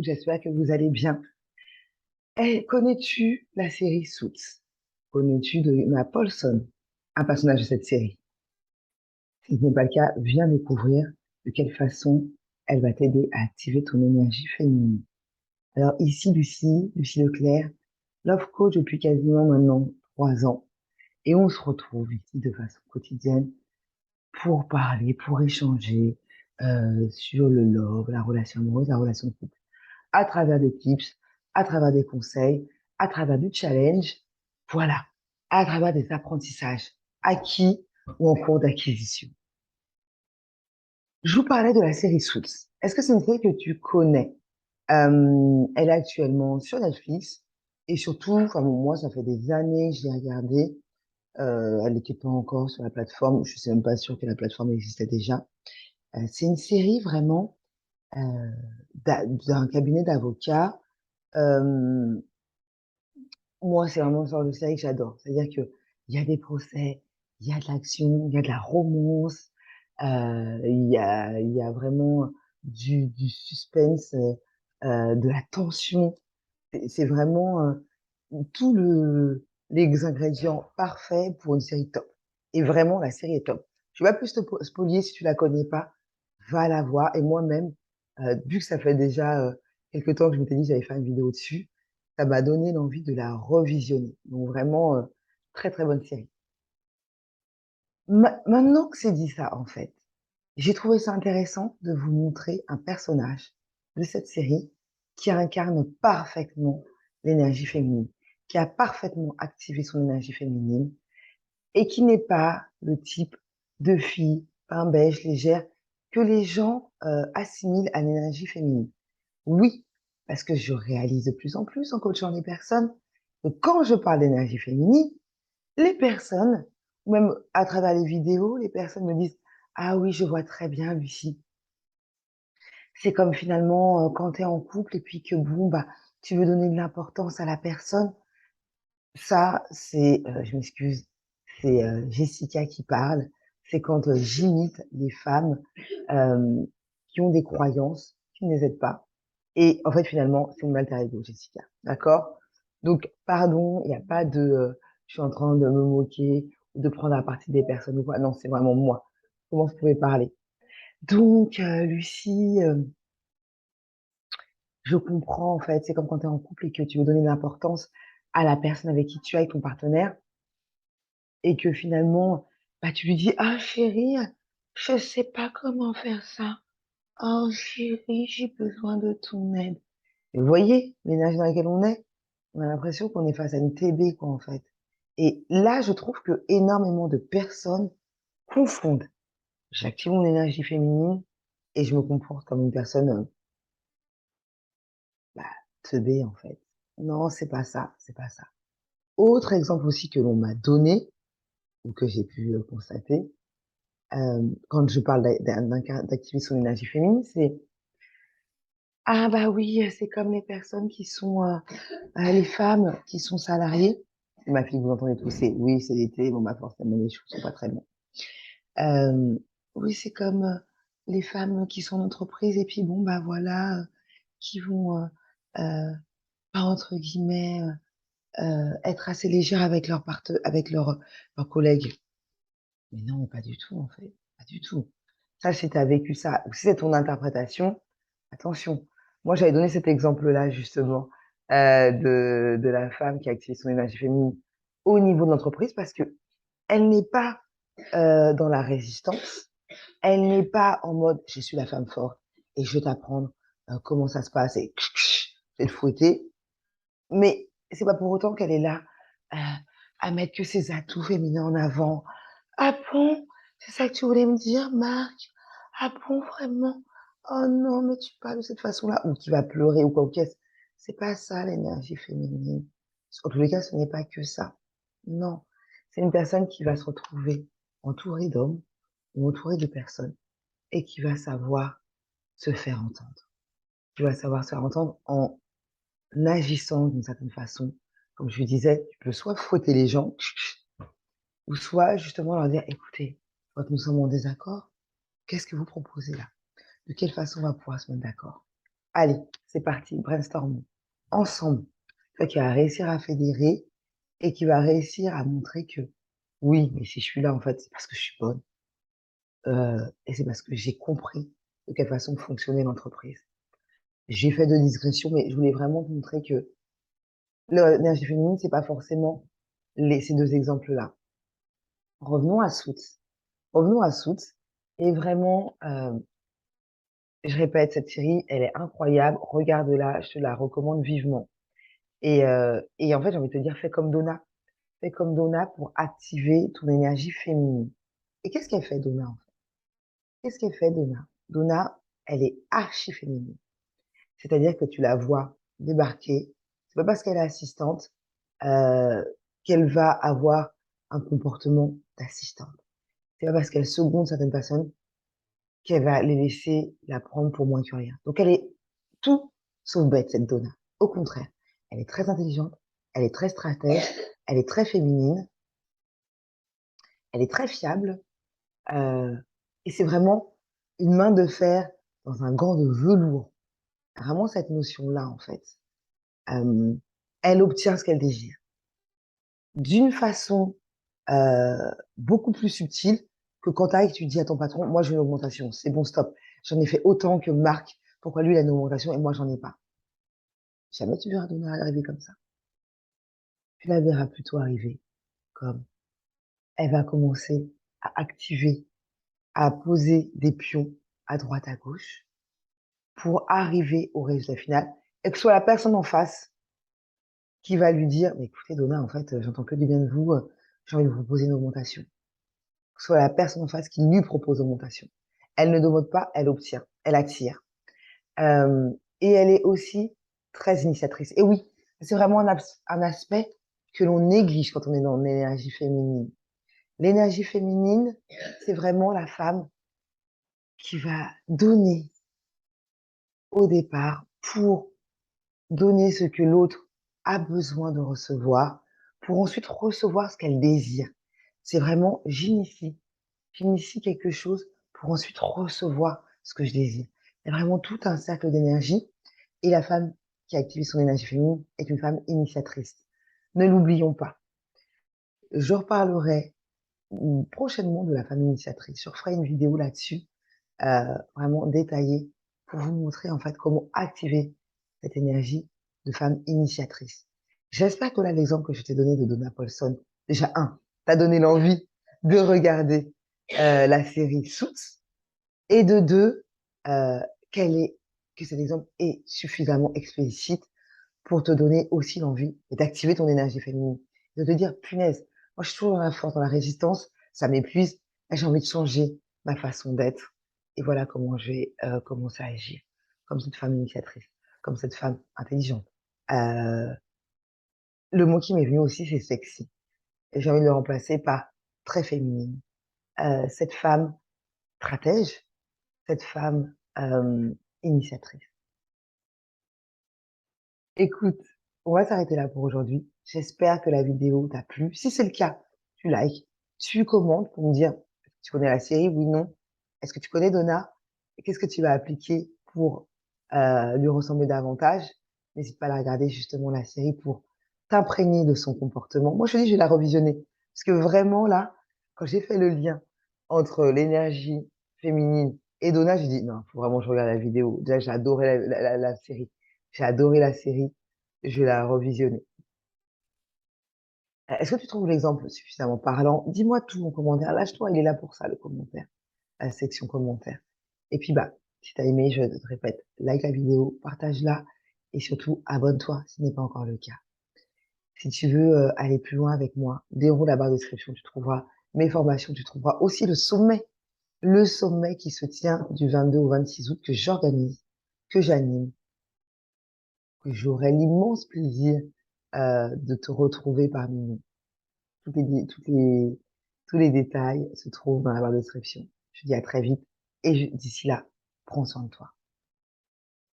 J'espère que vous allez bien. Connais-tu la série Suits? Connais-tu de Emma Paulson, un personnage de cette série? Si ce n'est pas le cas, viens découvrir de quelle façon elle va t'aider à activer ton énergie féminine. Alors ici, Lucie Leclerc, Love Coach depuis quasiment maintenant 3 ans, et on se retrouve ici de façon quotidienne pour parler, pour échanger sur le love, la relation amoureuse, la relation de couple, à travers des tips, à travers des conseils, à travers du challenge, voilà, à travers des apprentissages acquis ou en cours d'acquisition. Je vous parlais de la série Suits. Est-ce que c'est une série que tu connais? Elle est actuellement sur Netflix et surtout, enfin bon, moi, ça fait des années que je l'ai regardée. Elle n'était pas encore sur la plateforme. Je suis même pas sûre que la plateforme existait déjà. C'est une série vraiment euh, d'un cabinet d'avocats. Euh, Moi, c'est vraiment le genre de série que j'adore. C'est-à-dire que il y a des procès, il y a de l'action, il y a de la romance, il y a vraiment du suspense, de la tension. C'est vraiment tous les ingrédients parfaits pour une série top. Et vraiment, la série est top. Je vais pas plus te spolier si tu la connais pas. Va la voir. Et moi-même, vu que ça fait déjà quelques temps que je m'étais dit que j'allais faire une vidéo dessus, ça m'a donné l'envie de la revisionner. Donc vraiment, très très bonne série. Maintenant que c'est dit ça, en fait, j'ai trouvé ça intéressant de vous montrer un personnage de cette série qui incarne parfaitement l'énergie féminine, qui a parfaitement activé son énergie féminine et qui n'est pas le type de fille pain beige légère que les gens assimilent à l'énergie féminine. Oui, parce que je réalise de plus en plus en coachant les personnes que quand je parle d'énergie féminine, les personnes, ou même à travers les vidéos, les personnes me disent: «Ah oui, je vois très bien, Lucie». C'est comme finalement, quand tu es en couple et puis que bon, bah, tu veux donner de l'importance à la personne. Ça, c'est, je m'excuse, c'est, Jessica qui parle. C'est quand, j'imite les femmes, hem, qui ont des croyances qui ne les aident pas et en fait, finalement, c'est mon alter ego, Jessica, d'accord? Donc pardon, il y a pas de, je suis en train de me moquer ou de prendre à partie des personnes ou quoi. Non, c'est vraiment moi. Comment vous pouvez parler? Donc Lucie, je comprends, en fait. C'est comme quand tu es en couple et que tu veux donner de l'importance à la personne avec qui tu es, avec ton partenaire et que finalement, bah, tu lui dis: «Ah chérie, je sais pas comment faire ça. Oh chérie, j'ai besoin de ton aide». Et vous voyez l'énergie dans laquelle on est? On a l'impression qu'on est face à une TB, quoi, en fait. Et là, je trouve que énormément de personnes confondent. J'active mon énergie féminine et je me comporte comme une personne, bah, teubée, en fait. Non, c'est pas ça, c'est pas ça. Autre exemple aussi que l'on m'a donné ou que j'ai pu, constater, quand je parle d'activer son énergie féminine, c'est: «Ah bah oui, c'est comme les personnes qui sont, les femmes qui sont salariées». Ma fille, vous entendez tousser. Oui, c'est l'été, bon bah forcément les choses sont pas très bien. Hem, oui, c'est comme, les femmes qui sont en entreprise et puis bon bah voilà, qui vont, pas entre guillemets, être assez légères avec leurs collègues. Mais non, pas du tout, en fait, pas du tout. Ça, si tu as vécu ça ou si c'est ton interprétation, attention. Moi, j'avais donné cet exemple-là justement, de la femme qui a activé son énergie féminine au niveau de l'entreprise parce qu'elle n'est pas, dans la résistance, elle n'est pas en mode: «Je suis la femme forte et je vais t'apprendre, comment ça se passe et je vais te fouetter». Mais c'est pas pour autant qu'elle est là, heu, à mettre que ses atouts féminins en avant. «Ah bon? C'est ça que tu voulais me dire, Marc? Ah bon, vraiment? Oh non, mais tu parles de cette façon-là» ou qui va pleurer ou quoi, ou qu'est-ce c'est pas ça l'énergie féminine. En tous les cas, ce n'est pas que ça. Non, c'est une personne qui va se retrouver entourée d'hommes ou entourée de personnes et qui va savoir se faire entendre. Qui va savoir se faire entendre en agissant d'une certaine façon. Comme je lui disais, tu peux soit fouetter les gens ou soit justement leur dire: «Écoutez, quand nous sommes en désaccord, qu'est-ce que vous proposez là? De quelle façon on va pouvoir se mettre d'accord?» Allez, c'est parti, brainstorm. Ensemble. Toi qui vas réussir à fédérer et qui va réussir à montrer que oui, mais si je suis là, en fait, c'est parce que je suis bonne. Et c'est parce que j'ai compris de quelle façon fonctionnait l'entreprise. J'ai fait de digression, mais je voulais vraiment te montrer que l'énergie féminine, c'est pas forcément ces deux exemples-là. Revenons à Suits. Revenons à Suits. Et vraiment, je répète, cette série, elle est incroyable. Regarde-la, je te la recommande vivement. Et en fait, j'ai envie de te dire, fais comme Donna. Fais comme Donna pour activer ton énergie féminine. Et qu'est-ce qu'elle fait, Donna, en fait? Qu'est-ce qu'elle fait, Donna? Donna, elle est archi féminine. C'est-à-dire que tu la vois débarquer. C'est pas parce qu'elle est assistante, euh, qu'elle va avoir un comportement d'assistante. C'est pas parce qu'elle seconde certaines personnes qu'elle va les laisser la prendre pour moins que rien. Donc elle est tout sauf bête, cette Donna. Au contraire, elle est très intelligente, elle est très stratège, elle est très féminine, elle est très fiable, euh, et c'est vraiment une main de fer dans un gant de velours. Vraiment cette notion-là, en fait. Euh, Elle obtient ce qu'elle désire d'une façon beaucoup plus subtile que quand t'arrives et que tu dis à ton patron, moi j'ai une augmentation, c'est bon, stop. J'en ai fait autant que Marc, pourquoi lui il a une augmentation et moi j'en ai pas. Jamais tu verras Donna arriver comme ça. Tu la verras plutôt arriver comme elle va commencer à activer, à poser des pions à droite, à gauche pour arriver au résultat final et que ce soit la personne en face qui va lui dire, mais écoutez Donna, en fait, j'entends que du bien de vous, j'ai envie de vous proposer une augmentation. Que ce soit la personne en face qui lui propose l'augmentation. Elle ne demande pas, elle obtient, elle attire. Euh, et elle est aussi très initiatrice. Et oui, c'est vraiment un aspect que l'on néglige quand on est dans l'énergie féminine. L'énergie féminine, c'est vraiment la femme qui va donner au départ pour donner ce que l'autre a besoin de recevoir, pour ensuite recevoir ce qu'elle désire. C'est vraiment, j'initie quelque chose pour ensuite recevoir ce que je désire. Il y a vraiment tout un cercle d'énergie et la femme qui active son énergie féminine est une femme initiatrice. Ne l'oublions pas. Je reparlerai prochainement de la femme initiatrice. Je referai une vidéo là-dessus, vraiment détaillée pour vous montrer en fait comment activer cette énergie de femme initiatrice. J'espère que là, l'exemple que je t'ai donné de Donna Paulson, déjà t'as donné l'envie de regarder la série Suits, et de deux, euh, qu'elle est, que cet exemple est suffisamment explicite pour te donner aussi l'envie d'activer ton énergie féminine. De te dire, punaise, moi je suis toujours dans la force, dans la résistance, ça m'épuise, là j'ai envie de changer ma façon d'être. Et voilà comment je vais commencer à agir, comme cette femme initiatrice, comme cette femme intelligente. Euh, le mot qui m'est venu aussi, c'est sexy. Et j'ai envie de le remplacer par très féminine. Cette femme stratège, cette femme initiatrice. Écoute, on va s'arrêter là pour aujourd'hui. J'espère que la vidéo t'a plu. Si c'est le cas, tu likes, tu commentes pour me dire, est-ce que tu connais la série, oui, non. Est-ce que tu connais Donna? Et qu'est-ce que tu vas appliquer pour lui ressembler davantage? N'hésite pas à la regarder justement la série pour t'imprégner de son comportement. Moi, je te dis, je vais la revisionner. Parce que vraiment, là, quand j'ai fait le lien entre l'énergie féminine et Donna, j'ai dit, non, faut vraiment que je regarde la vidéo. Déjà, j'ai adoré la série. J'ai adoré la série. Je vais la revisionner. Est-ce que tu trouves l'exemple suffisamment parlant? Dis-moi tout en commentaire. Lâche-toi, il est là pour ça, le commentaire, la section commentaire. Et puis, bah, si t'as aimé, je te répète, like la vidéo, partage-la et surtout, abonne-toi si ce n'est pas encore le cas. Si tu veux aller plus loin avec moi, déroule la barre de description, tu trouveras mes formations, tu trouveras aussi le sommet qui se tient du 22 au 26 août que j'organise, que j'anime, que j'aurai l'immense plaisir de te retrouver parmi nous. Toutes les, toutes les, tous les détails se trouvent dans la barre de description. Je te dis à très vite et d'ici là, prends soin de toi.